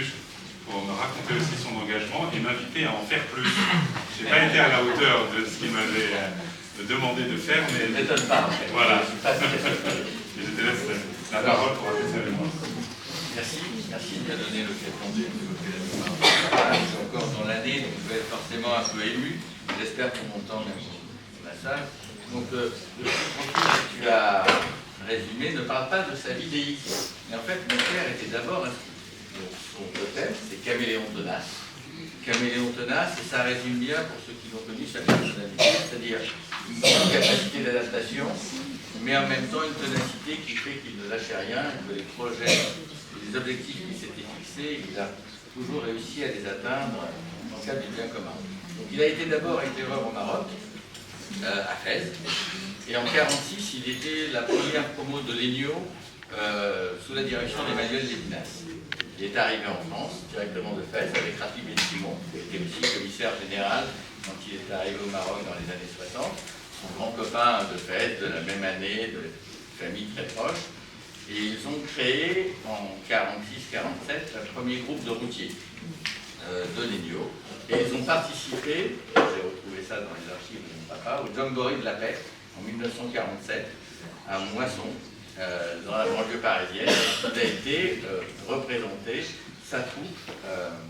refuge pour me raconter aussi son engagement et m'inviter à en faire plus. Je n'ai pas été à la hauteur de ce qu'il m'avait demandé de faire, mais... Ne m'étonne pas, en fait. Voilà. Je te laisse la parole pour raconter sa mémoire. Merci de donner l'occasion d'évoquer la mémoire. Je suis encore dans l'année, donc je vais être forcément un peu ému. J'espère que mon temps même dans la salle. Donc, le profil que tu as résumé ne parle pas de sa vie déique. Mais en fait, mon père était d'abord un son totem, c'est Caméléon tenace. Caméléon tenace, et ça résume bien pour ceux qui l'ont connu sa personnalité, c'est-à-dire une capacité d'adaptation, mais en même temps une ténacité qui fait qu'il ne lâchait rien, que les projets, les objectifs qu'il s'était fixés, il a toujours réussi à les atteindre dans le cadre du bien commun. Donc il a été d'abord éclaireur au Maroc, à Fès, et en 1946, il était la première promo de l'ENIO sous la direction d'Emmanuel Lévinas. Il est arrivé en France, directement de Fès, avec Rafi Ben-Simon, qui était aussi commissaire général quand il est arrivé au Maroc dans les années 60. Son grand copain de Fès, de la même année, de famille très proche. Et ils ont créé en 1946-1947 le premier groupe de routiers de l'ENIO. Et ils ont participé, j'ai retrouvé ça dans les archives de mon papa, au Jamboree de la paix en 1947 à Moisson, dans la banlieue parisienne. Il a été représenté, sa troupe,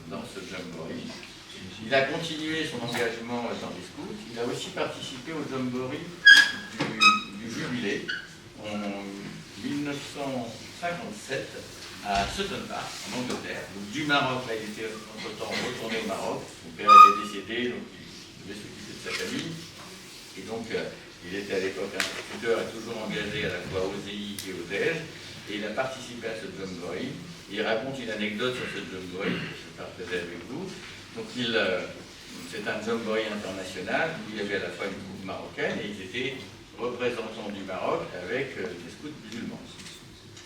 dans ce Jamboree. Il a continué son engagement dans les scouts. Il a aussi participé au Jamboree du Jubilé en 1957 à Sutton Park, en Angleterre. Donc, du Maroc, là, il était entre-temps retourné au Maroc. Son père était décédé, donc il devait s'occuper de sa famille. Et donc, il était à l'époque instituteur et toujours engagé à la fois au ZI et au DEJ. Et il a participé à ce Jamboree. Il raconte une anecdote sur ce Jamboree que je partageais avec vous. Donc, c'est un Jamboree international où il y avait à la fois une troupe marocaine et ils étaient représentants du Maroc avec des scouts musulmans.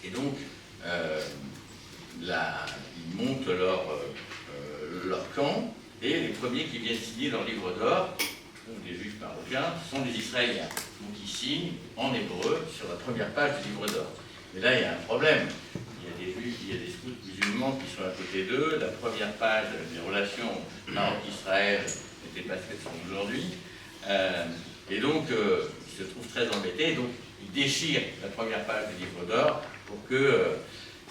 Et donc, ils montent leur camp et les premiers qui viennent signer leur livre d'or, des juifs marocains, sont des Israéliens. Donc ils signent en hébreu sur la première page du livre d'or. Mais là, il y a un problème. Il y a des juifs, il y a des scouts musulmans qui sont à côté d'eux. La première page des relations Maroc-Israël n'était pas ce qu'elles sont aujourd'hui. Et donc, ils se trouvent très embêtés. Donc, ils déchirent la première page du livre d'or pour que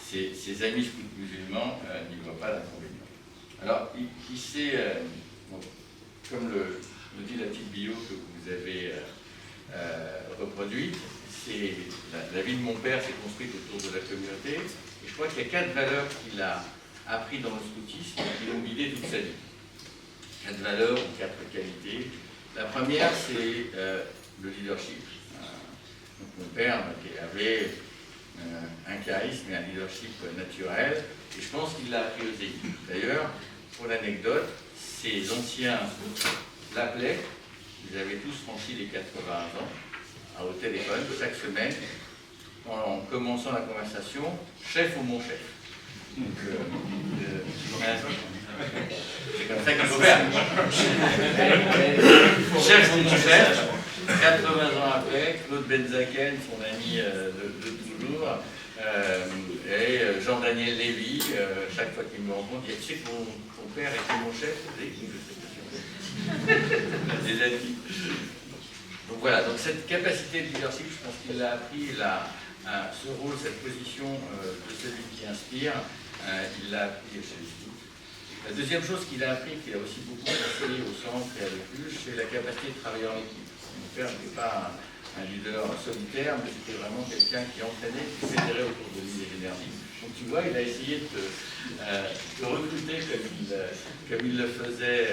ses amis scouts musulmans n'y voient pas l'inconvénient. Alors, comme le dit la petite bio que vous avez reproduite, la vie de mon père s'est construite autour de la communauté, et je crois qu'il y a 4 valeurs qu'il a appris dans le scoutisme qui l'ont guidé toute sa vie. 4 valeurs ou 4 qualités. La première, c'est le leadership. Donc, mon père avait un charisme et un leadership naturel, et je pense qu'il l'a appris aux équipes. D'ailleurs, pour l'anecdote, ces anciens l'appelaient, ils avaient tous franchi les 80 ans, au téléphone, chaque semaine, en commençant la conversation, chef ou mon chef. Donc, c'est comme ça qu'il faut faire. Chef ou mon chef, 80 ans après, Claude Benzaken, son ami de toujours, et Jean-Daniel Lévy, chaque fois qu'il me rencontre, il dit: tu sais que ton père était mon chef, des amis. Donc voilà, donc cette capacité de leadership, je pense qu'il a appris ce rôle, cette position de celui qui inspire, il l'a appris chez les scouts. La deuxième chose qu'il a appris, qu'il a aussi beaucoup enseigné au centre et à l'EPUCH, c'est la capacité de travailler en équipe. Mon père n'était pas un leader solitaire, mais c'était vraiment quelqu'un qui entraînait, qui fédérait autour de lui les énergies. Donc tu vois, il a essayé de recruter comme il le faisait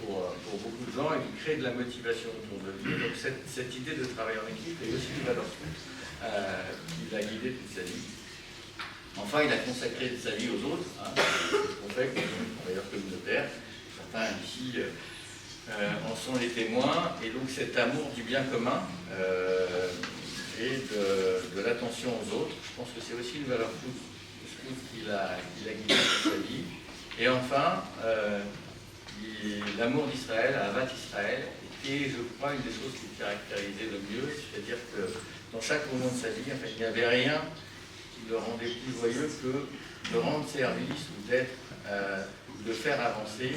pour beaucoup de gens, et de créer de la motivation autour de lui. Donc cette idée de travailler en équipe est aussi une valeur qui l'a guidé toute sa vie. Enfin, il a consacré sa vie aux autres, c'est ce qu'on fait comme travailleurs communautaires. Certains ici en sont les témoins, et donc cet amour du bien commun et de l'attention aux autres, je pense que c'est aussi une valeur qu'il a guidé toute sa vie. Et enfin, l'amour d'Israël, Ahavat Israël, était, je crois, une des choses qui le caractérisait le mieux, c'est-à-dire que dans chaque moment de sa vie, en fait, il n'y avait rien qui le rendait plus joyeux que de rendre service ou d'être, de faire avancer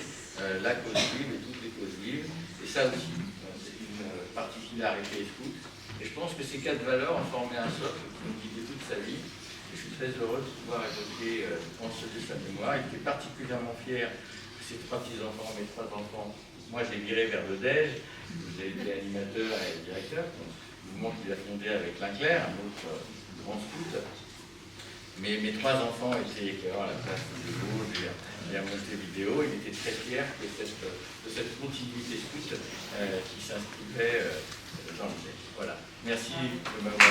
la cause juive et toutes les causes juives. Et ça aussi, c'est une particularité scout. Et je pense que ces 4 valeurs ont formé un socle qui nous guidait toute sa vie. Et je suis très heureux de pouvoir évoquer en ce de sa mémoire. Il était particulièrement fier de ses 3 petits-enfants, mes 3 enfants. Moi, je les viré vers le DEJ. J'ai été animateur et directeur, un mouvement qu'il a fondé avec Linclair, un autre grand scout. Mais mes 3 enfants étaient éclaireurs à la place de Vosges et à Montevideo. Il était très fier de cette continuité scout qui s'inscrivait dans le DEJ. Voilà. Merci de m'avoir.